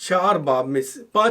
5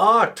8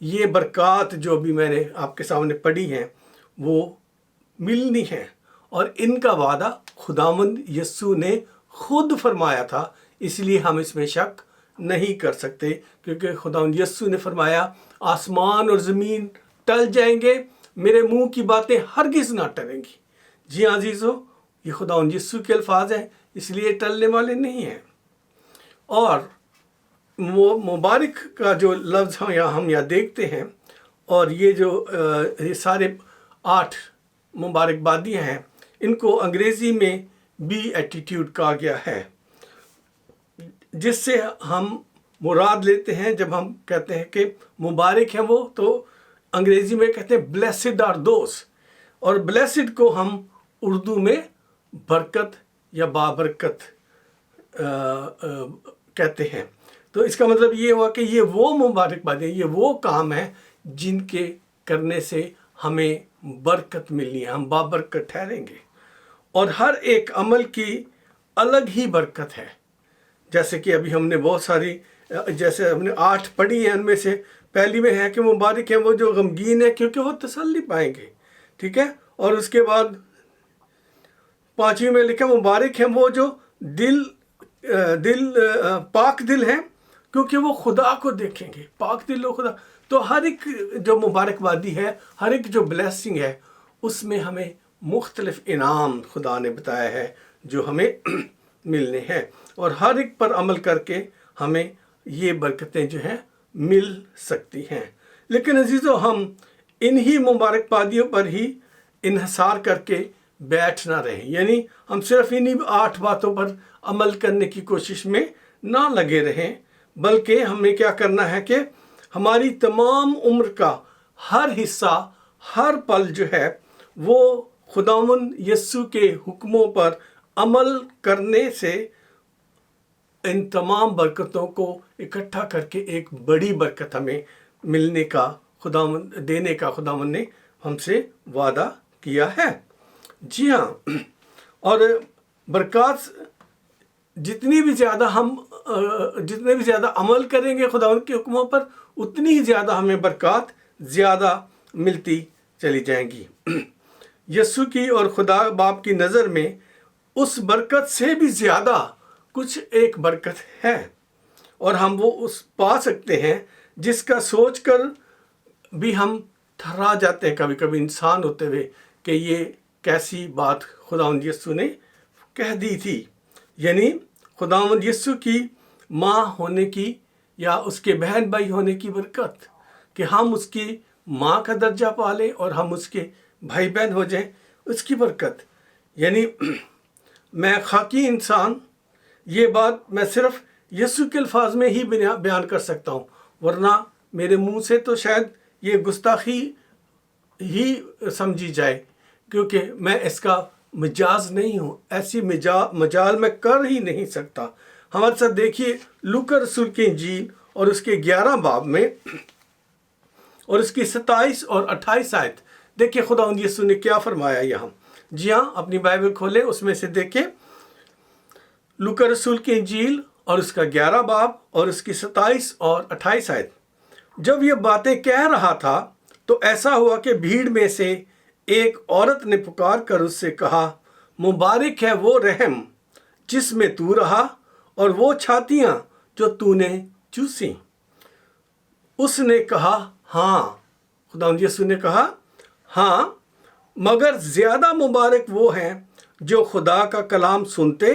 یہ برکات جو بھی میں نے آپ کے سامنے پڑھی ہیں وہ ملنی ہیں، اور ان کا وعدہ خداوند یسوع نے خود فرمایا تھا، اس لیے ہم اس میں شک نہیں کر سکتے، کیونکہ خداوند یسوع نے فرمایا آسمان اور زمین ٹل جائیں گے، میرے منہ کی باتیں ہرگز نہ ٹلیں گی۔ جی ہاں عزیزو، یہ خداوند یسوع کے الفاظ ہیں، اس لیے ٹلنے والے نہیں ہیں۔ اور وہ مبارک کا جو لفظ ہم یہاں دیکھتے ہیں، اور یہ جو یہ سارے 8 مبارک بادیاں ہیں، ان کو انگریزی میں بی ایٹیٹیوڈ کہا گیا ہے، جس سے ہم مراد لیتے ہیں جب ہم کہتے ہیں کہ مبارک ہیں وہ، تو انگریزی میں کہتے ہیں بلیسڈ آر دوز، اور بلیسڈ کو ہم اردو میں برکت یا بابرکت کہتے ہیں۔ تو اس کا مطلب یہ ہوا کہ یہ وہ مبارک باتیں، یہ وہ کام ہیں جن کے کرنے سے ہمیں برکت ملنی ہے، ہم بابرکت ٹھہریں گے، اور ہر ایک عمل کی الگ ہی برکت ہے۔ جیسے کہ ابھی ہم نے بہت ساری، جیسے ہم نے 8 پڑھی ہیں، ان میں سے پہلی میں ہے کہ مبارک ہیں وہ جو غمگین ہے کیونکہ وہ تسلی پائیں گے، ٹھیک ہے۔ اور اس کے بعد 5ویں میں لکھا مبارک ہیں وہ جو پاک دل ہیں کیونکہ وہ خدا کو دیکھیں گے، پاک دل و خدا۔ تو ہر ایک جو مبارکبادی ہے، ہر ایک جو بلیسنگ ہے، اس میں ہمیں مختلف انعام خدا نے بتایا ہے جو ہمیں ملنے ہیں، اور ہر ایک پر عمل کر کے ہمیں یہ برکتیں جو ہیں مل سکتی ہیں۔ لیکن عزیزو، ہم انہی مبارکبادیوں پر ہی انحصار کر کے بیٹھ نہ رہیں، یعنی ہم صرف انہی 8 باتوں پر عمل کرنے کی کوشش میں نہ لگے رہیں، بلکہ ہمیں کیا کرنا ہے کہ ہماری تمام عمر کا ہر حصہ، ہر پل جو ہے وہ خداوند یسوع کے حکموں پر عمل کرنے سے ان تمام برکتوں کو اکٹھا کر کے ایک بڑی برکت ہمیں ملنے کا دینے کا خداوند نے ہم سے وعدہ کیا ہے۔ جی ہاں، اور برکات جتنے بھی زیادہ عمل کریں گے خداوند کے حکموں پر، اتنی ہی زیادہ ہمیں برکات زیادہ ملتی چلی جائیں گی۔ یسوع کی اور خدا باپ کی نظر میں اس برکت سے بھی زیادہ کچھ ایک برکت ہے، اور ہم وہ پا سکتے ہیں جس کا سوچ کر بھی ہم تھرا جاتے ہیں کبھی کبھی انسان ہوتے ہوئے کہ یہ کیسی بات خداوند یسوع نے کہہ دی تھی۔ یعنی خداوند یسوع کی ماں ہونے کی یا اس کے بہن بھائی ہونے کی برکت، کہ ہم اس کی ماں کا درجہ پالیں اور ہم اس کے بھائی بہن ہو جائیں، اس کی برکت۔ یعنی میں خاکی انسان، یہ بات میں صرف یسوع کے الفاظ میں ہی بیان کر سکتا ہوں، ورنہ میرے منہ سے تو شاید یہ گستاخی ہی سمجھی جائے، کیونکہ میں اس کا مجاز نہیں ہوں، ایسی مجال میں کر ہی نہیں سکتا۔ ہمارے ساتھ دیکھیے لوکا رسول کی انجیل اور اس کے 11 باب میں اور اس کی 27 اور 28 آیت دیکھیں خداوند یسوع نے کیا فرمایا یہاں۔ جی ہاں، اپنی بائبل کھولیں، اس میں سے دیکھیں لوکا رسول کی انجیل اور اس کا 11 باب اور اس کی 27 اور 28 آیت۔ جب یہ باتیں کہہ رہا تھا تو ایسا ہوا کہ بھیڑ میں سے ایک عورت نے پکار کر اس سے کہا، مبارک ہے وہ رحم جس میں تو رہا اور وہ چھاتیاں جو تو نے چوسیں۔ اس نے کہا ہاں، خداوند یسوع نے کہا ہاں، مگر زیادہ مبارک وہ ہیں جو خدا کا کلام سنتے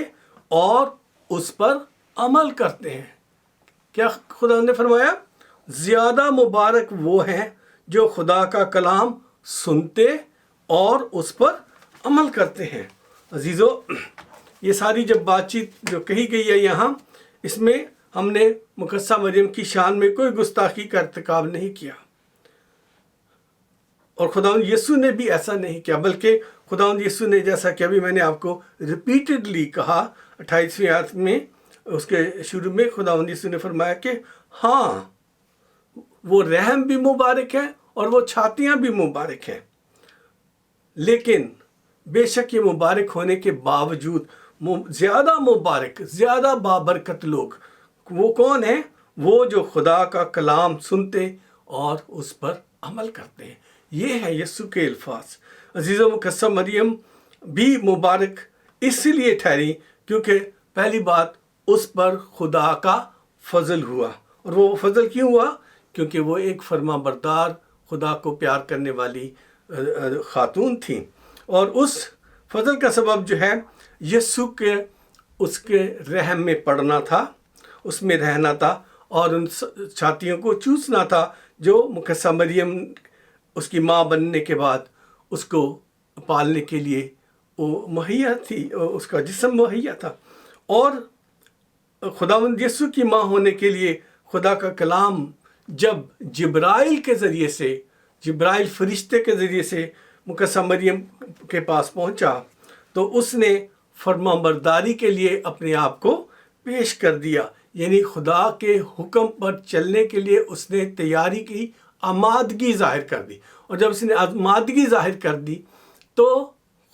اور اس پر عمل کرتے ہیں۔ کیا خداوند نے فرمایا؟ زیادہ مبارک وہ ہیں جو خدا کا کلام سنتے اور اس پر عمل کرتے ہیں۔ عزیزو، یہ ساری جب بات چیت جو کہی گئی ہے یہاں، اس میں ہم نے مقدسہ مریم کی شان میں کوئی گستاخی کا ارتکاب نہیں کیا، اور خداوند یسوع نے بھی ایسا نہیں کیا، بلکہ خداوند یسوع نے، جیسا کہ ابھی میں نے آپ کو ریپیٹڈلی کہا 28ویں آیت میں، اس کے شروع میں خداوند یسوع نے فرمایا کہ ہاں، وہ رحم بھی مبارک ہے اور وہ چھاتیاں بھی مبارک ہیں، لیکن بے شک یہ مبارک ہونے کے باوجود زیادہ مبارک، زیادہ بابرکت لوگ وہ کون ہیں؟ وہ جو خدا کا کلام سنتے اور اس پر عمل کرتے ہیں۔ یہ ہے یسوع کے الفاظ۔ عزیز و مقدسہ مریم بھی مبارک اس لیے ٹھہری کیونکہ پہلی بات اس پر خدا کا فضل ہوا، اور وہ فضل کیوں ہوا؟ کیونکہ وہ ایک فرما بردار خدا کو پیار کرنے والی خاتون تھیں، اور اس فضل کا سبب جو ہے یسوع کے اس کے رحم میں پڑنا تھا، اس میں رہنا تھا، اور ان چھاتیوں کو چوسنا تھا جو مقدسہ مریم اس کی ماں بننے کے بعد اس کو پالنے کے لیے وہ مہیا تھی، اس کا جسم مہیا تھا۔ اور خداوند یسوع کی ماں ہونے کے لیے خدا کا کلام جب جبرائیل کے ذریعے سے، جبرائیل فرشتے کے ذریعے سے مقدسہ مریم کے پاس پہنچا تو اس نے فرما برداری کے لیے اپنے آپ کو پیش کر دیا، یعنی خدا کے حکم پر چلنے کے لیے اس نے تیاری کی، آمادگی ظاہر کر دی، اور جب اس نے آمادگی ظاہر کر دی تو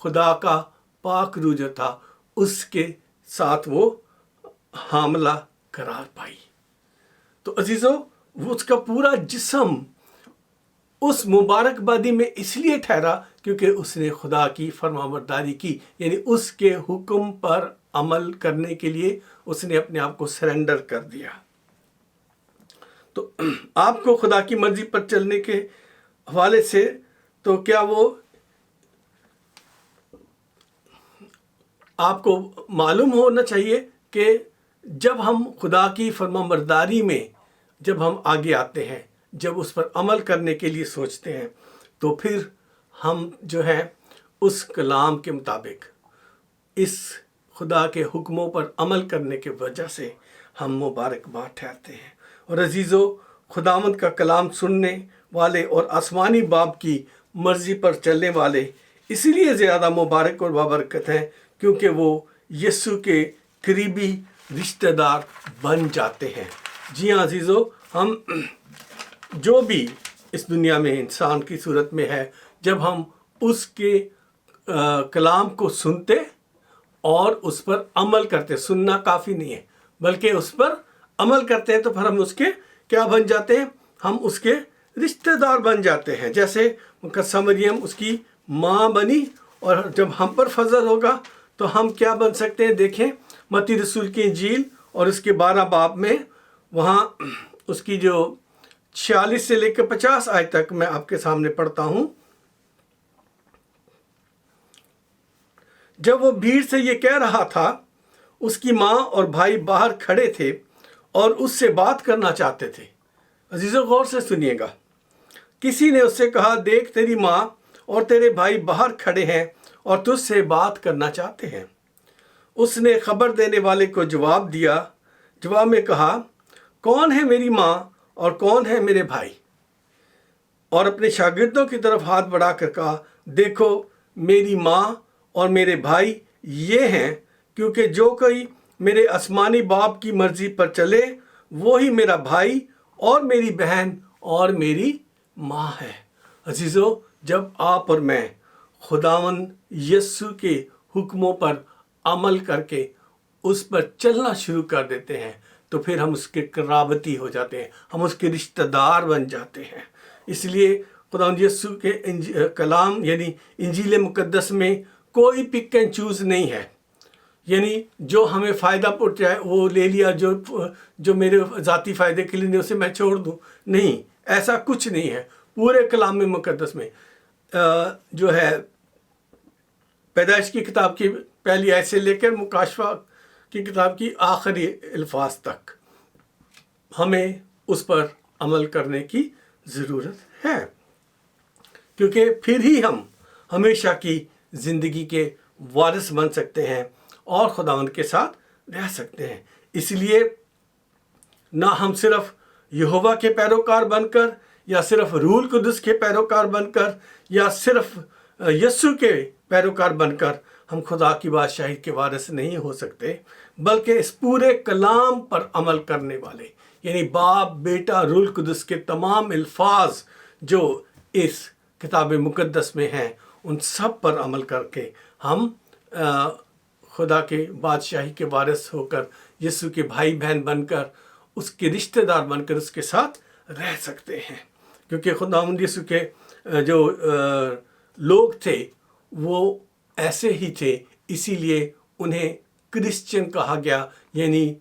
خدا کا پاک روح جو تھا اس کے ساتھ وہ حاملہ قرار پائی۔ تو عزیزو اس کا پورا جسم اس مبارک بادی میں اس لیے ٹھہرا کیونکہ اس نے خدا کی فرمانبرداری کی، یعنی اس کے حکم پر عمل کرنے کے لیے اس نے اپنے آپ کو سرنڈر کر دیا۔ تو آپ کو خدا کی مرضی پر چلنے کے حوالے سے تو کیا وہ آپ کو معلوم ہونا چاہیے کہ جب ہم خدا کی فرمانبرداری میں جب ہم آگے آتے ہیں، جب اس پر عمل کرنے کے لیے سوچتے ہیں، تو پھر ہم جو ہے اس کلام کے مطابق اس خدا کے حکموں پر عمل کرنے کی وجہ سے ہم مبارکباد ٹھہرتے ہیں۔ اور عزیزو، خداوند کا کلام سننے والے اور آسمانی باپ کی مرضی پر چلنے والے اسی لیے زیادہ مبارک اور بابرکت ہیں کیونکہ وہ یسوع کے قریبی رشتہ دار بن جاتے ہیں۔ جی ہاں عزیزو، ہم جو بھی اس دنیا میں انسان کی صورت میں ہے، جب ہم اس کے کلام کو سنتے اور اس پر عمل کرتے، سننا کافی نہیں ہے بلکہ اس پر عمل کرتے ہیں، تو پھر ہم اس کے کیا بن جاتے ہیں؟ ہم اس کے رشتہ دار بن جاتے ہیں۔ جیسے مقدسہ مریم اس کی ماں بنی، اور جب ہم پر فضل ہوگا تو ہم کیا بن سکتے ہیں؟ دیکھیں متی رسول کی انجیل اور اس کے 12 باب میں، وہاں اس کی جو 46 سے لے کے 50 آیت تک میں آپ کے سامنے پڑھتا ہوں۔ جب وہ بھیڑ سے یہ کہہ رہا تھا، اس کی ماں اور بھائی باہر کھڑے تھے اور اس سے بات کرنا چاہتے تھے۔ عزیزو غور سے سنیے گا، کسی نے اس سے کہا، دیکھ تیری ماں اور تیرے بھائی باہر کھڑے ہیں اور تجھ سے بات کرنا چاہتے ہیں۔ اس نے خبر دینے والے کو جواب دیا، جواب میں کہا، کون ہے میری ماں اور کون ہے میرے بھائی؟ اور اپنے شاگردوں کی طرف ہاتھ بڑھا کر کہا، دیکھو میری ماں اور میرے بھائی یہ ہیں، کیونکہ جو کوئی میرے آسمانی باپ کی مرضی پر چلے وہی میرا بھائی اور میری بہن اور میری ماں ہے۔ عزیزو، جب آپ اور میں خداوند یسوع کے حکموں پر عمل کر کے اس پر چلنا شروع کر دیتے ہیں تو پھر ہم اس کے قرابتی ہو جاتے ہیں، ہم اس کے رشتہ دار بن جاتے ہیں۔ اس لیے خداوند یسوع کے کلام یعنی انجیل مقدس میں کوئی پک اینڈ چوز نہیں ہے، یعنی جو ہمیں فائدہ پہنچائے وہ لے لیا، جو میرے ذاتی فائدے کے لیے نہیں اسے میں چھوڑ دوں، نہیں، ایسا کچھ نہیں ہے۔ پورے کلام مقدس میں جو ہے پیدائش کی کتاب کی پہلی آیت سے لے کر مکاشفہ کی کتاب کی آخری الفاظ تک ہمیں اس پر عمل کرنے کی ضرورت ہے، کیونکہ پھر ہی ہم ہمیشہ کی زندگی کے وارث بن سکتے ہیں اور خداوند کے ساتھ رہ سکتے ہیں۔ اس لیے نہ ہم صرف یہوہ کے پیروکار بن کر یا صرف روح القدس کے پیروکار بن کر یا صرف یسوع کے پیروکار بن کر ہم خدا کی بادشاہی کے وارث نہیں ہو سکتے، بلکہ اس پورے کلام پر عمل کرنے والے، یعنی باپ، بیٹا، روح القدس کے تمام الفاظ جو اس کتاب مقدس میں ہیں، ان سب پر عمل کر کے ہم خدا کے بادشاہی کے وارث ہو کر، یسوع کے بھائی بہن بن کر، اس کے رشتہ دار بن کر اس کے ساتھ رہ سکتے ہیں۔ کیونکہ خداوند یسوع کے جو لوگ تھے وہ ایسے ہی تھے، اسی لیے انہیں کرسچن کہا گیا، یعنی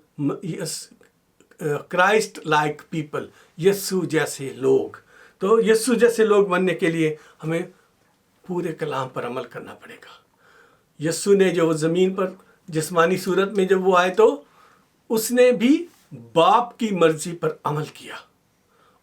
کرائسٹ لائک پیپل، یسوع جیسے لوگ۔ تو یسوع جیسے لوگ بننے کے لیے ہمیں پورے کلام پر عمل کرنا پڑے گا۔ یسوع نے جو زمین پر جسمانی صورت میں جب وہ آئے تو اس نے بھی باپ کی مرضی پر عمل کیا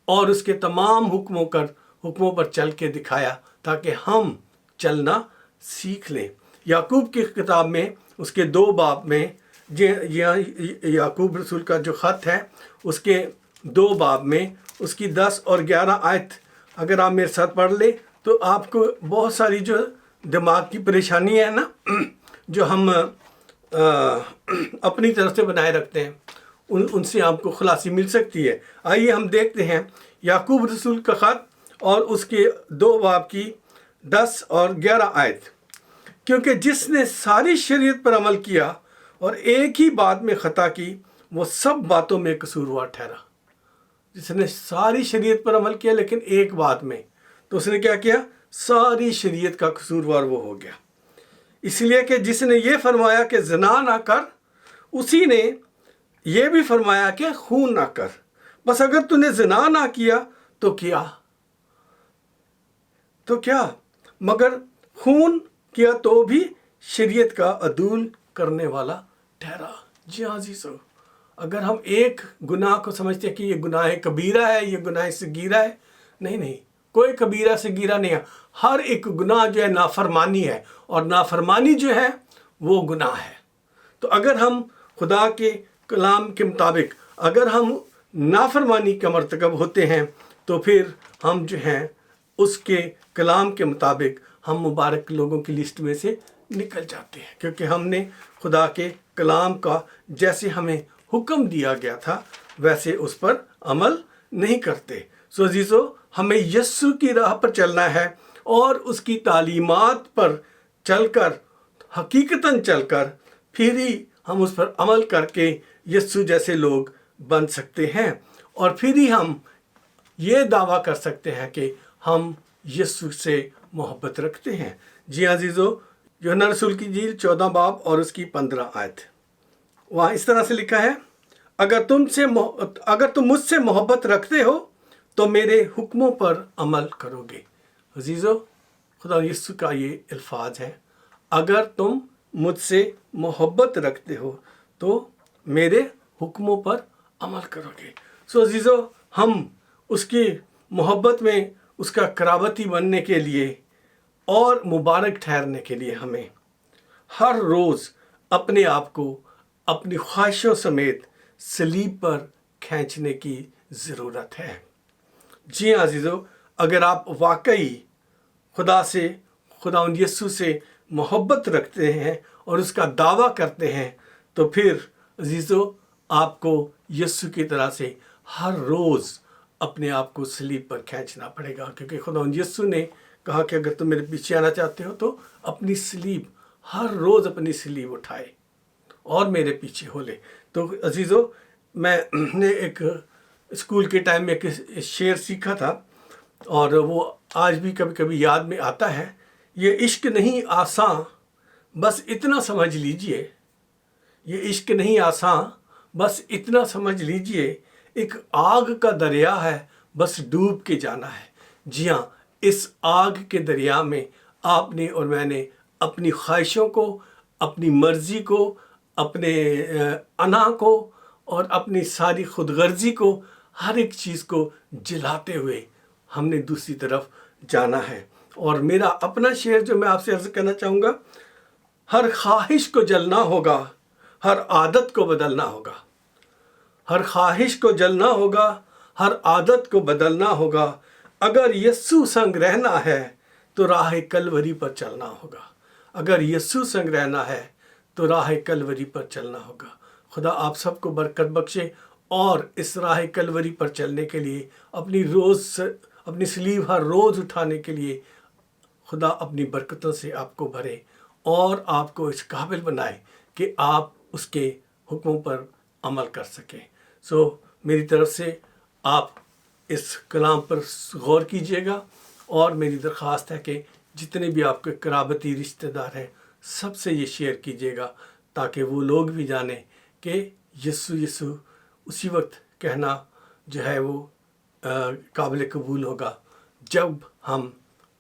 اور اس کے تمام حکموں پر چل کے دکھایا تاکہ ہم چلنا سیکھ لیں۔ یعقوب کی کتاب میں اس کے 2 باب میں، یعقوب رسول کا جو خط ہے اس کے 2 باب میں اس کی 10 اور 11 آیت اگر آپ میرے ساتھ پڑھ لیں تو آپ کو بہت ساری جو دماغ کی پریشانی ہے نا جو ہم اپنی طرف سے بنائے رکھتے ہیں ان سے آپ کو خلاصی مل سکتی ہے۔ آئیے ہم دیکھتے ہیں یعقوب رسول کا خط اور اس کے 2 باب کی 10 اور 11 آیت۔ کیونکہ جس نے ساری شریعت پر عمل کیا اور ایک ہی بات میں خطا کی، وہ سب باتوں میں قصوروار ٹھہرا۔ جس نے ساری شریعت پر عمل کیا لیکن ایک بات میں، تو اس نے کیا کیا؟ ساری شریعت کا قصوروار وہ ہو گیا۔ اس لیے کہ جس نے یہ فرمایا کہ زنا نہ کر، اسی نے یہ بھی فرمایا کہ خون نہ کر۔ بس اگر تو نے زنا نہ کیا تو کیا مگر خون کیا تو بھی شریعت کا عدول کرنے والا ٹھہرا۔ جی ہاں عزیزو، اگر ہم ایک گناہ کو سمجھتے ہیں کہ یہ گناہ کبیرہ ہے، یہ گناہ صغیرہ ہے، نہیں، کوئی کبیرہ صغیرہ نہیں ہے۔ ہر ایک گناہ جو ہے نافرمانی ہے، اور نافرمانی جو ہے وہ گناہ ہے۔ تو اگر ہم خدا کے کلام کے مطابق اگر ہم نافرمانی کا مرتکب ہوتے ہیں تو پھر ہم جو ہیں اس کے کلام کے مطابق ہم مبارک لوگوں کی لسٹ میں سے نکل جاتے ہیں، کیونکہ ہم نے خدا کے کلام کا جیسے ہمیں حکم دیا گیا تھا ویسے اس پر عمل نہیں کرتے۔ سو عزیزو، ہمیں یسوع کی راہ پر چلنا ہے اور اس کی تعلیمات پر چل کر، حقیقتاً چل کر، پھر ہی ہم اس پر عمل کر کے یسوع جیسے لوگ بن سکتے ہیں، اور پھر ہی ہم یہ دعویٰ کر سکتے ہیں کہ ہم یسوع سے محبت رکھتے ہیں۔ جی عزیزو، یوحنا رسول کی انجیل 14 باب اور اس کی 15 آیت، وہاں اس طرح سے لکھا ہے، اگر تم مجھ سے محبت رکھتے ہو تو میرے حکموں پر عمل کرو گے۔ عزیزو، خدا یسوع کا یہ الفاظ ہے، اگر تم مجھ سے محبت رکھتے ہو تو میرے حکموں پر عمل کرو گے۔ سو عزیزو، ہم اس کی محبت میں اس کا قرابتی بننے کے لیے اور مبارک ٹھہرنے کے لیے ہمیں ہر روز اپنے آپ کو اپنی خواہشوں سمیت صلیب پر کھینچنے کی ضرورت ہے۔ جی ہاں عزیزو، اگر آپ واقعی خداوند یسوع سے محبت رکھتے ہیں اور اس کا دعویٰ کرتے ہیں تو پھر عزیزو آپ کو یسوع کی طرح سے ہر روز اپنے آپ کو صلیب پر کھینچنا پڑے گا، کیونکہ خداوند یسوع نے کہا کہ اگر تم میرے پیچھے آنا چاہتے ہو تو اپنی صلیب، ہر روز اپنی صلیب اٹھائے اور میرے پیچھے ہو لے۔ تو عزیزو، میں نے ایک اسکول کے ٹائم میں ایک شعر سیکھا تھا اور وہ آج بھی کبھی کبھی یاد میں آتا ہے، یہ عشق نہیں آساں بس اتنا سمجھ لیجئے، یہ عشق نہیں آساں بس اتنا سمجھ لیجئے، ایک آگ کا دریا ہے بس ڈوب کے جانا ہے۔ جی ہاں، اس آگ کے دریا میں آپ نے اور میں نے اپنی خواہشوں کو، اپنی مرضی کو، اپنے انا کو اور اپنی ساری خود غرضی کو، ہر ایک چیز کو جلاتے ہوئے ہم نے دوسری طرف جانا ہے۔ اور میرا اپنا شعر جو میں آپ سے عرض کرنا چاہوں گا، ہر خواہش کو جلنا ہوگا، ہر عادت کو بدلنا ہوگا، ہر خواہش کو جلنا ہوگا، ہر عادت کو بدلنا ہوگا، اگر یسوع سنگ رہنا ہے تو راہ کلوری پر چلنا ہوگا، اگر یسوع سنگ رہنا ہے تو راہ کلوری پر چلنا ہوگا۔ خدا آپ سب کو برکت بخشے اور اس راہ کلوری پر چلنے کے لیے اپنی صلیب ہر روز اٹھانے کے لیے خدا اپنی برکتوں سے آپ کو بھرے اور آپ کو اس قابل بنائے کہ آپ اس کے حکموں پر عمل کر سکیں۔ سو میری طرف سے آپ اس کلام پر غور کیجیے گا، اور میری درخواست ہے کہ جتنے بھی آپ کے قرابتی رشتہ دار ہیں سب سے یہ شیئر کیجیے گا، تاکہ وہ لوگ بھی جانیں کہ یسوع اسی وقت کہنا جو ہے وہ قابل قبول ہوگا جب ہم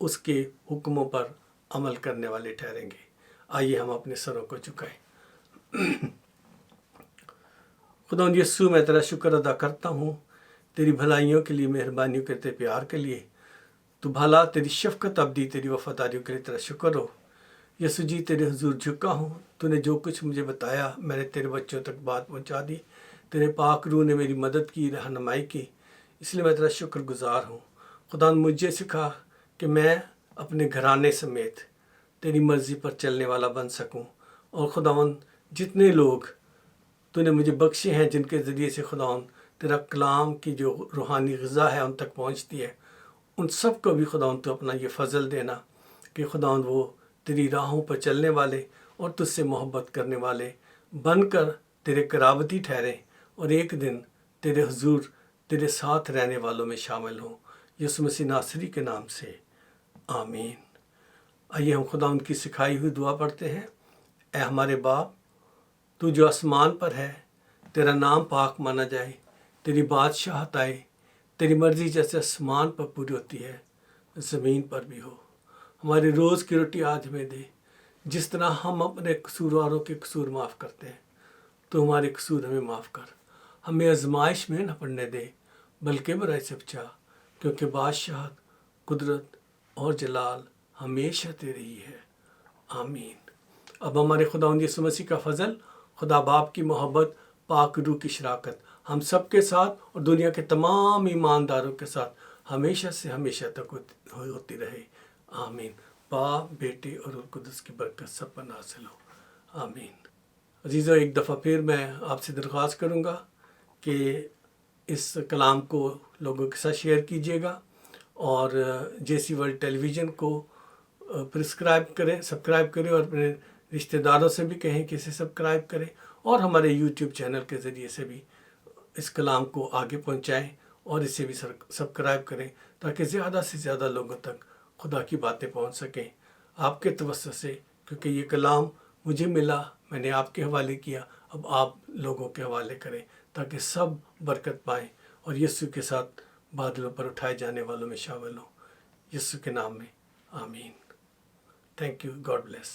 اس کے حکموں پر عمل کرنے والے ٹھہریں گے۔ آئیے ہم اپنے سروں کو جھکائیں۔ خدا یسوع، میں تیرا شکر ادا کرتا ہوں تیری بھلائیوں کے لیے، مہربانیوں کے، تیرے پیار کے لیے۔ تو بھلا، تیری شفقت ابدی، تیری وفاداریوں کے لیے تیرا شکر ہو۔ یسوع جی، تیرے حضور جھکا ہوں، تو نے جو کچھ مجھے بتایا میں نے تیرے بچوں تک بات پہنچا دی۔ تیرے پاک روح نے میری مدد کی، رہنمائی کی، اس لیے میں تیرا شکر گزار ہوں۔ خدا مجھے سکھا کہ میں اپنے گھرانے سمیت تیری مرضی پر چلنے والا بن سکوں، اور خداوند جتنے لوگ تو نے مجھے بخشے ہیں جن کے ذریعے سے خداوند تیرا کلام کی جو روحانی غذا ہے ان تک پہنچتی ہے، ان سب کو بھی خداوند تو اپنا یہ فضل دینا کہ خداوند وہ تیری راہوں پر چلنے والے اور تجھ سے محبت کرنے والے بن کر تیرے قرابتی ٹھہریں، اور ایک دن تیرے حضور تیرے ساتھ رہنے والوں میں شامل ہوں۔ یسوع مسیح ناصری کے نام سے آمین۔ آئیے ہم خداوند کی سکھائی ہوئی دعا پڑھتے ہیں۔ اے ہمارے باپ، تو جو آسمان پر ہے، تیرا نام پاک مانا جائے، تیری بادشاہت آئے، تیری مرضی جیسے آسمان پر پوری ہوتی ہے زمین پر بھی ہو۔ ہماری روز کی روٹی آج ہمیں دے، جس طرح ہم اپنے قصورواروں کے قصور معاف کرتے ہیں، تو ہمارے قصور ہمیں معاف کر۔ ہمیں آزمائش میں نہ پڑنے دے، بلکہ برائی سے بچا، کیونکہ بادشاہت، قدرت اور جلال ہمیشہ تیری ہی ہے۔ آمین۔ اب ہمارے خداوند یسوع مسیح کا فضل، خدا باپ کی محبت، پاک روح کی شراکت ہم سب کے ساتھ اور دنیا کے تمام ایمانداروں کے ساتھ ہمیشہ سے ہمیشہ تک ہوتی رہے۔ آمین۔ باپ، بیٹے اور روح القدس کی برکت سب پر نازل ہو۔ آمین۔ عزیزو، ایک دفعہ پھر میں آپ سے درخواست کروں گا کہ اس کلام کو لوگوں کے ساتھ شیئر کیجیے گا، اور جیسی ورلڈ ٹیلی ویژن کو سبسکرائب کریں، اور اپنے رشتہ داروں سے بھی کہیں کہ اسے سبسکرائب کریں، اور ہمارے یوٹیوب چینل کے ذریعے سے بھی اس کلام کو آگے پہنچائیں، اور اسے بھی سبسکرائب کریں، تاکہ زیادہ سے زیادہ لوگوں تک خدا کی باتیں پہنچ سکیں آپ کے توسط سے، کیونکہ یہ کلام مجھے ملا، میں نے آپ کے حوالے کیا، اب آپ لوگوں کے حوالے کریں تاکہ سب برکت پائیں اور یسوع کے ساتھ بادلوں پر اٹھائے جانے والوں میں شامل ہوں۔ یسوع کے نام میں آمین۔ Thank you. God bless.